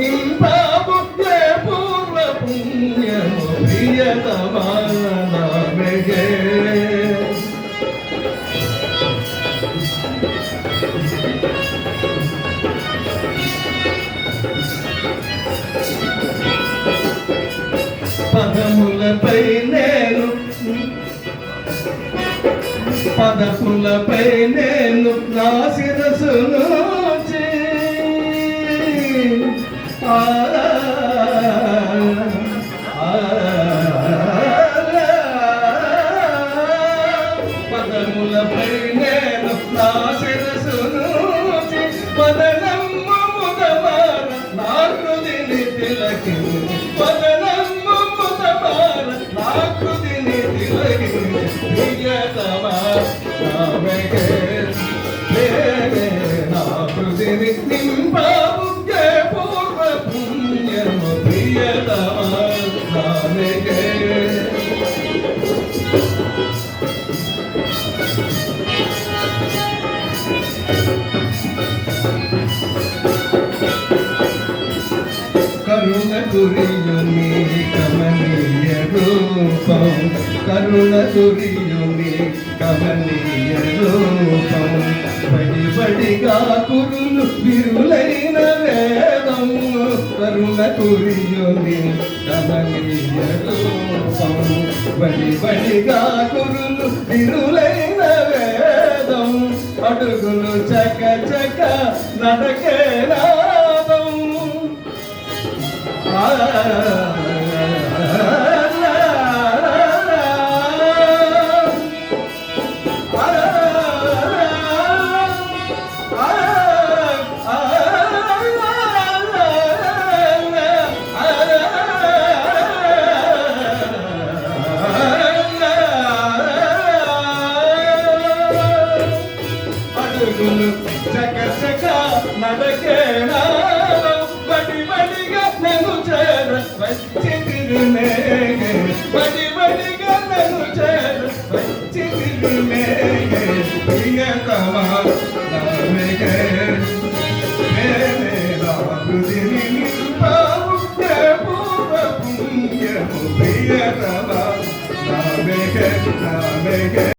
నింపావు ఏ పూర్వ పుణ్యము ప్రియతమా నామెగే పదములపై నేను పదములపై నేను నా శిరసును పదములపై నేను నా శిరసును పదనమ్మ ముదమార నా హృదిని తిలకి పదనమ్మ ముదమార నా హృదిని తిలకి ప్రియతమా నామెగే నా హృదిని నింపావు పూర్వ పుణ్యము ప్రియతమా నామెగే కరుణ కురియుని కమనీయ రూపం కరుణ కురియుని కమనీయ రూపం బడి బడిగా కురులు విరులైన వేదం కరుణ కురియుని కమనీయ రూపం బడి బడిగా కురులు విరులైన వేదం అడుగులు చక చక నడకే నాదం చక చక నడకే నాదం బడి బడిగా నన్ను చేర వచ్చి తిరుమేగే బడి బడిగా నన్ను చేర వచ్చి తిరుమేగే ప్రియతమా నామెగే నా హృదిని నింపావు పూర్వ పుణ్యము ప్రియతమా నామెగే నామెగే